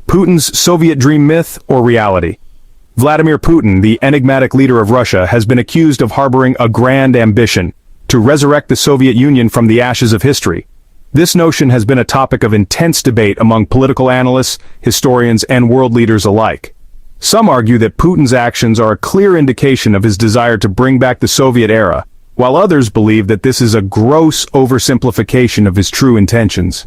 Putin's Soviet dream myth or reality? Vladimir Putin, the enigmatic leader of Russia, has been accused of harboring a grand ambition to resurrect the Soviet Union from the ashes of history. This notion has been a topic of intense debate among political analysts, historians, and world leaders alike. Some argue that Putin's actions are a clear indication of his desire to bring back the Soviet era, while others believe that this is a gross oversimplification of his true intentions.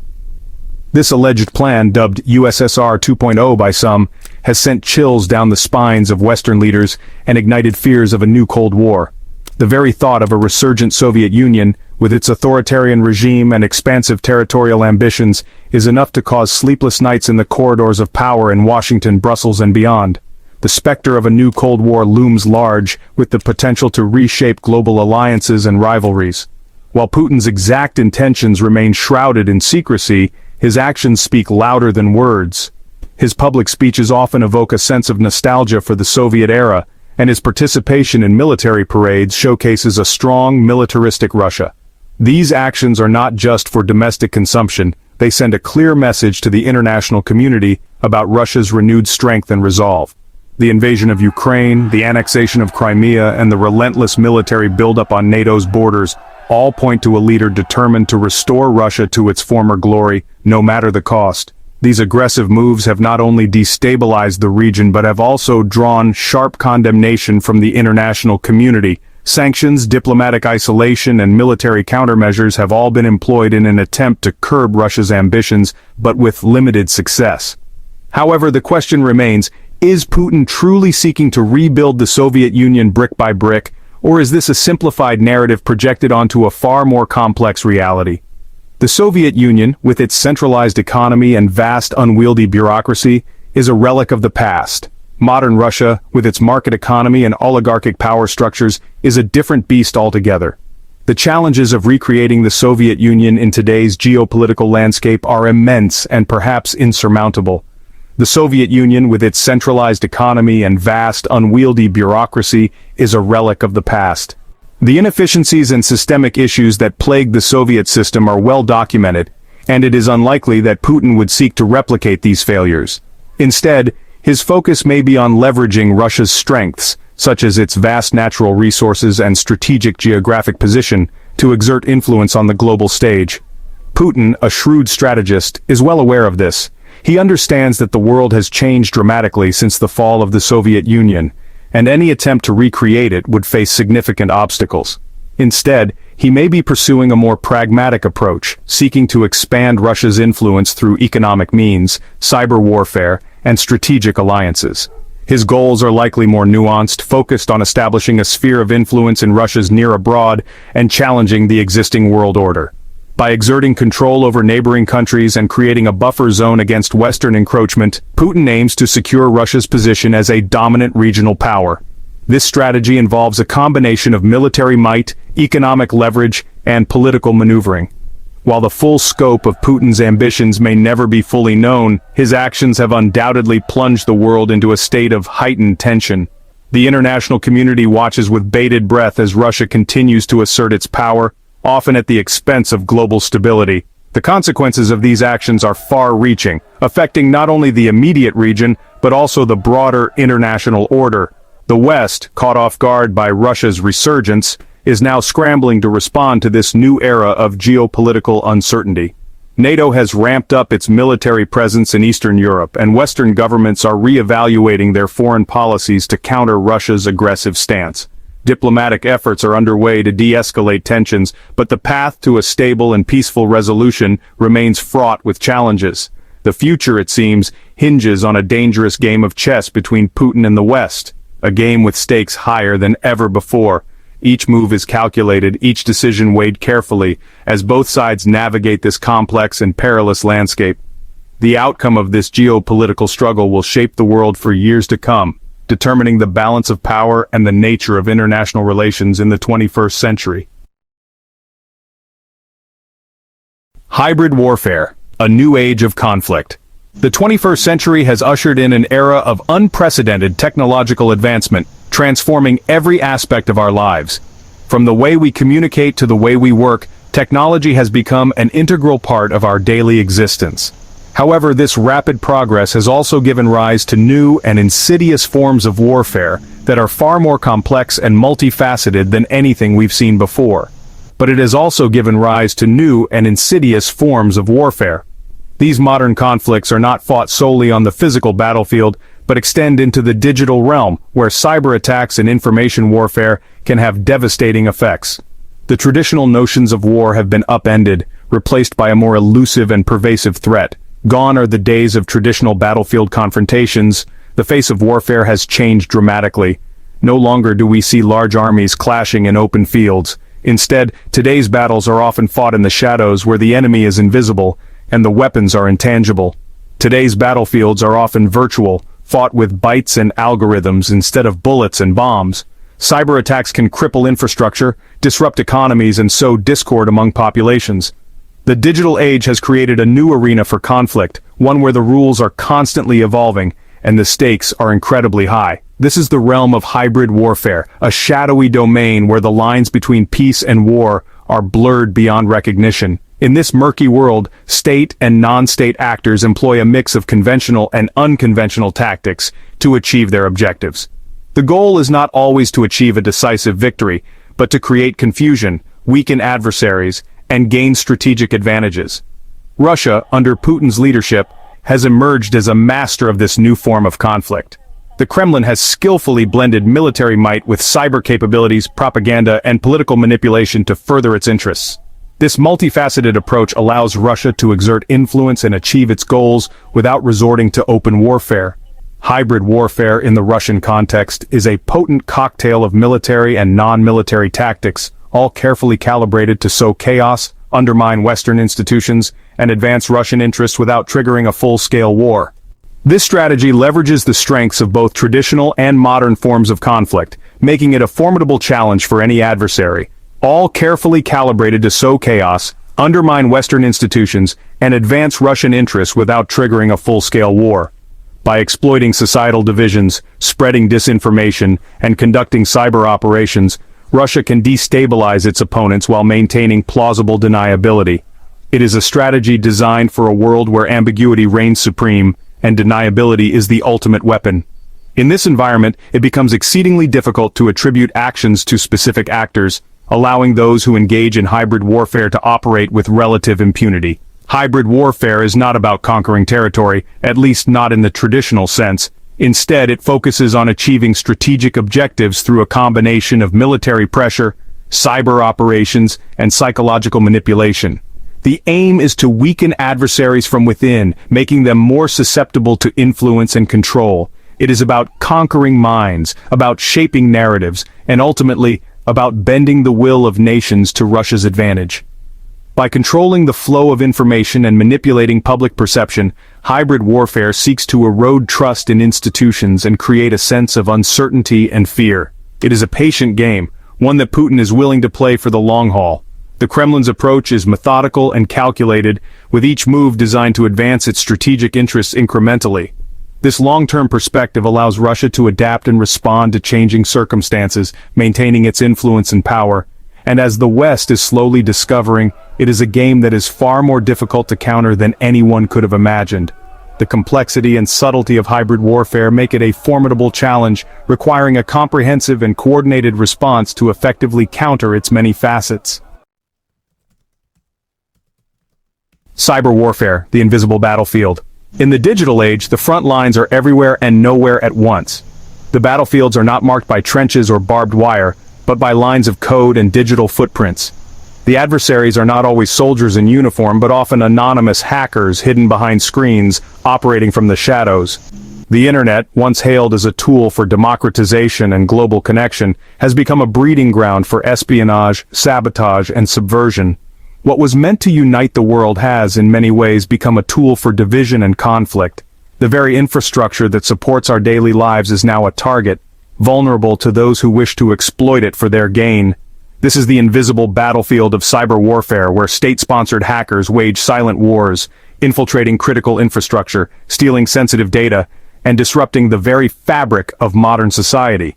This alleged plan, dubbed USSR 2.0 by some, has sent chills down the spines of Western leaders and ignited fears of a new Cold War. The very thought of a resurgent Soviet Union, with its authoritarian regime and expansive territorial ambitions, is enough to cause sleepless nights in the corridors of power in Washington, Brussels, and beyond. The specter of a new Cold War looms large, with the potential to reshape global alliances and rivalries. While Putin's exact intentions remain shrouded in secrecy, his actions speak louder than words. His public speeches often evoke a sense of nostalgia for the Soviet era, and his participation in military parades showcases a strong militaristic Russia. These actions are not just for domestic consumption, they send a clear message to the international community about Russia's renewed strength and resolve. The invasion of Ukraine, the annexation of Crimea, and the relentless military buildup on NATO's borders all point to a leader determined to restore Russia to its former glory, no matter the cost. These aggressive moves have not only destabilized the region but have also drawn sharp condemnation from the international community. Sanctions, diplomatic isolation, and military countermeasures have all been employed in an attempt to curb Russia's ambitions, but with limited success. However, the question remains, is Putin truly seeking to rebuild the Soviet Union brick by brick, or is this a simplified narrative projected onto a far more complex reality? The Soviet Union, with its centralized economy and vast unwieldy bureaucracy, is a relic of the past. Modern Russia, with its market economy and oligarchic power structures, is a different beast altogether. The challenges of recreating the Soviet Union in today's geopolitical landscape are immense and perhaps insurmountable. The Soviet Union, with its centralized economy and vast unwieldy bureaucracy, is a relic of the past. The inefficiencies and systemic issues that plagued the Soviet system are well documented, and it is unlikely that Putin would seek to replicate these failures. Instead, his focus may be on leveraging Russia's strengths, such as its vast natural resources and strategic geographic position, to exert influence on the global stage. Putin, a shrewd strategist, is well aware of this. He understands that the world has changed dramatically since the fall of the Soviet Union, and any attempt to recreate it would face significant obstacles. Instead, he may be pursuing a more pragmatic approach, seeking to expand Russia's influence through economic means, cyber warfare, and strategic alliances. His goals are likely more nuanced, focused on establishing a sphere of influence in Russia's near abroad and challenging the existing world order. By exerting control over neighboring countries and creating a buffer zone against Western encroachment, Putin aims to secure Russia's position as a dominant regional power. This strategy involves a combination of military might, economic leverage, and political maneuvering. While the full scope of Putin's ambitions may never be fully known, his actions have undoubtedly plunged the world into a state of heightened tension. The international community watches with bated breath as Russia continues to assert its power, often at the expense of global stability. The consequences of these actions are far-reaching, affecting not only the immediate region, but also the broader international order. The West, caught off guard by Russia's resurgence, is now scrambling to respond to this new era of geopolitical uncertainty. NATO has ramped up its military presence in Eastern Europe, and Western governments are re-evaluating their foreign policies to counter Russia's aggressive stance. Diplomatic efforts are underway to de-escalate tensions, but the path to a stable and peaceful resolution remains fraught with challenges. The future, it seems, hinges on a dangerous game of chess between Putin and the West, a game with stakes higher than ever before. Each move is calculated, each decision weighed carefully, as both sides navigate this complex and perilous landscape. The outcome of this geopolitical struggle will shape the world for years to come, determining the balance of power and the nature of international relations in the 21st century. Hybrid warfare, a new age of conflict. The 21st century has ushered in an era of unprecedented technological advancement, transforming every aspect of our lives. From the way we communicate to the way we work, technology has become an integral part of our daily existence. However, this rapid progress has also given rise to new and insidious forms of warfare that are far more complex and multifaceted than anything we've seen before. But it has also given rise to new and insidious forms of warfare. These modern conflicts are not fought solely on the physical battlefield, but extend into the digital realm, where cyber attacks and information warfare can have devastating effects. The traditional notions of war have been upended, replaced by a more elusive and pervasive threat. Gone are the days of traditional battlefield confrontations. The face of warfare has changed dramatically. No longer do we see large armies clashing in open fields. Instead, today's battles are often fought in the shadows where the enemy is invisible and the weapons are intangible. Today's battlefields are often virtual, fought with bytes and algorithms instead of bullets and bombs. Cyber attacks can cripple infrastructure, disrupt economies, and sow discord among populations. The digital age has created a new arena for conflict, one where the rules are constantly evolving and the stakes are incredibly high. This is the realm of hybrid warfare, a shadowy domain where the lines between peace and war are blurred beyond recognition. In this murky world, state and non-state actors employ a mix of conventional and unconventional tactics to achieve their objectives. The goal is not always to achieve a decisive victory, but to create confusion, weaken adversaries, and gain strategic advantages. Russia, under Putin's leadership, has emerged as a master of this new form of conflict. The Kremlin has skillfully blended military might with cyber capabilities, propaganda, and political manipulation to further its interests. This multifaceted approach allows Russia to exert influence and achieve its goals without resorting to open warfare. Hybrid warfare in the Russian context is a potent cocktail of military and non-military tactics, all carefully calibrated to sow chaos, undermine Western institutions, and advance Russian interests without triggering a full-scale war. This strategy leverages the strengths of both traditional and modern forms of conflict, making it a formidable challenge for any adversary, all carefully calibrated to sow chaos, undermine Western institutions, and advance Russian interests without triggering a full-scale war. By exploiting societal divisions, spreading disinformation, and conducting cyber operations, Russia can destabilize its opponents while maintaining plausible deniability. It is a strategy designed for a world where ambiguity reigns supreme, and deniability is the ultimate weapon. In this environment, it becomes exceedingly difficult to attribute actions to specific actors, allowing those who engage in hybrid warfare to operate with relative impunity. Hybrid warfare is not about conquering territory, at least not in the traditional sense. Instead, it focuses on achieving strategic objectives through a combination of military pressure, cyber operations, and psychological manipulation. The aim is to weaken adversaries from within, making them more susceptible to influence and control. It is about conquering minds, about shaping narratives, and ultimately, about bending the will of nations to Russia's advantage. By controlling the flow of information and manipulating public perception, hybrid warfare seeks to erode trust in institutions and create a sense of uncertainty and fear. It is a patient game, one that Putin is willing to play for the long haul. The Kremlin's approach is methodical and calculated, with each move designed to advance its strategic interests incrementally. This long-term perspective allows Russia to adapt and respond to changing circumstances, maintaining its influence and power. And as the West is slowly discovering, it is a game that is far more difficult to counter than anyone could have imagined. The complexity and subtlety of hybrid warfare make it a formidable challenge, requiring a comprehensive and coordinated response to effectively counter its many facets. Cyber warfare, the invisible battlefield. In the digital age, the front lines are everywhere and nowhere at once. The battlefields are not marked by trenches or barbed wire, but by lines of code and digital footprints. The adversaries are not always soldiers in uniform, but often anonymous hackers hidden behind screens, operating from the shadows. The internet, once hailed as a tool for democratization and global connection, has become a breeding ground for espionage, sabotage, and subversion. What was meant to unite the world has, in many ways, become a tool for division and conflict. The very infrastructure that supports our daily lives is now a target, vulnerable to those who wish to exploit it for their gain. This is the invisible battlefield of cyber warfare, where state-sponsored hackers wage silent wars, infiltrating critical infrastructure, stealing sensitive data, and disrupting the very fabric of modern society.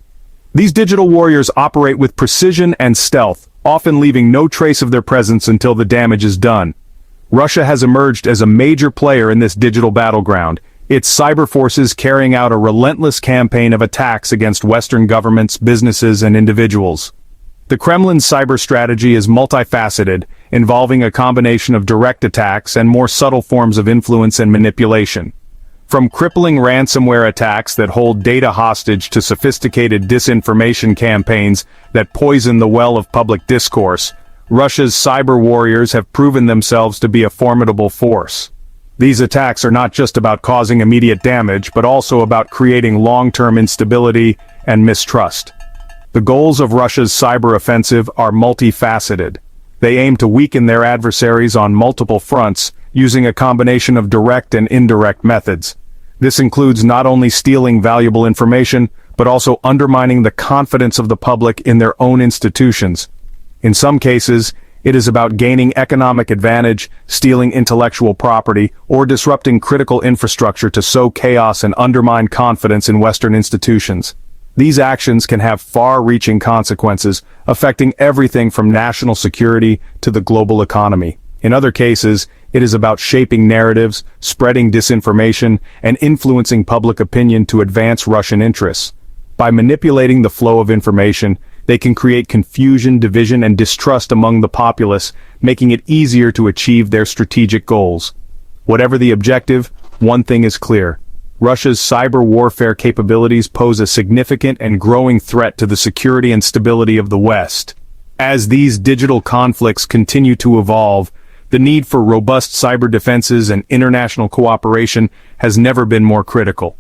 These digital warriors operate with precision and stealth, often leaving no trace of their presence until the damage is done. Russia has emerged as a major player in this digital battleground, its cyber forces carrying out a relentless campaign of attacks against Western governments, businesses, and individuals. The Kremlin's cyber strategy is multifaceted, involving a combination of direct attacks and more subtle forms of influence and manipulation. From crippling ransomware attacks that hold data hostage to sophisticated disinformation campaigns that poison the well of public discourse, Russia's cyber warriors have proven themselves to be a formidable force. These attacks are not just about causing immediate damage, but also about creating long-term instability and mistrust. The goals of Russia's cyber offensive are multifaceted. They aim to weaken their adversaries on multiple fronts, using a combination of direct and indirect methods. This includes not only stealing valuable information, but also undermining the confidence of the public in their own institutions. In some cases, it is about gaining economic advantage, stealing intellectual property, or disrupting critical infrastructure to sow chaos and undermine confidence in Western institutions. These actions can have far-reaching consequences, affecting everything from national security to the global economy. In other cases, it is about shaping narratives, spreading disinformation, and influencing public opinion to advance Russian interests. By manipulating the flow of information, they can create confusion, division, and distrust among the populace, making it easier to achieve their strategic goals. Whatever the objective, one thing is clear. Russia's cyber warfare capabilities pose a significant and growing threat to the security and stability of the West. As these digital conflicts continue to evolve, the need for robust cyber defenses and international cooperation has never been more critical.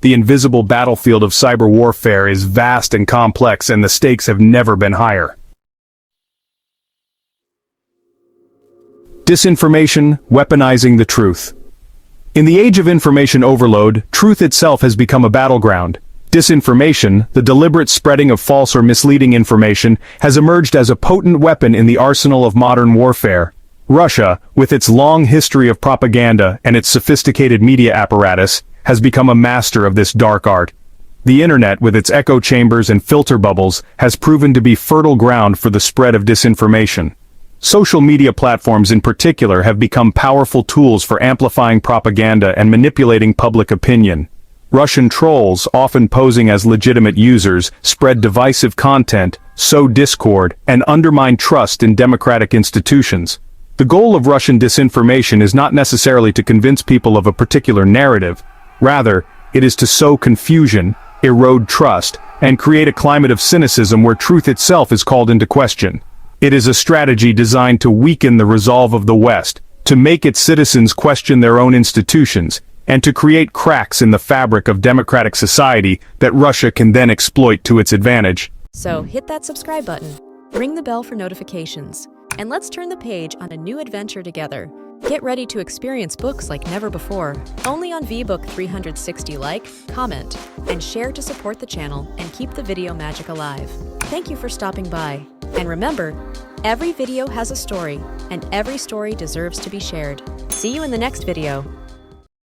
The invisible battlefield of cyber warfare is vast and complex, and the stakes have never been higher. Disinformation, weaponizing the truth. In the age of information overload, truth itself has become a battleground. Disinformation, the deliberate spreading of false or misleading information, has emerged as a potent weapon in the arsenal of modern warfare. Russia, with its long history of propaganda and its sophisticated media apparatus, has become a master of this dark art. The internet, with its echo chambers and filter bubbles, has proven to be fertile ground for the spread of disinformation. Social media platforms in particular have become powerful tools for amplifying propaganda and manipulating public opinion. Russian trolls, often posing as legitimate users, spread divisive content, sow discord, and undermine trust in democratic institutions. The goal of Russian disinformation is not necessarily to convince people of a particular narrative. Rather, it is to sow confusion, erode trust, and create a climate of cynicism where truth itself is called into question. It is a strategy designed to weaken the resolve of the West, to make its citizens question their own institutions, and to create cracks in the fabric of democratic society that Russia can then exploit to its advantage. So hit that subscribe button, ring the bell for notifications, and let's turn the page on a new adventure together. Get ready to experience books like never before, only on VBook 360. Like, comment, and share to support the channel and keep the video magic alive. Thank you for stopping by. And remember, every video has a story, and every story deserves to be shared. See you in the next video.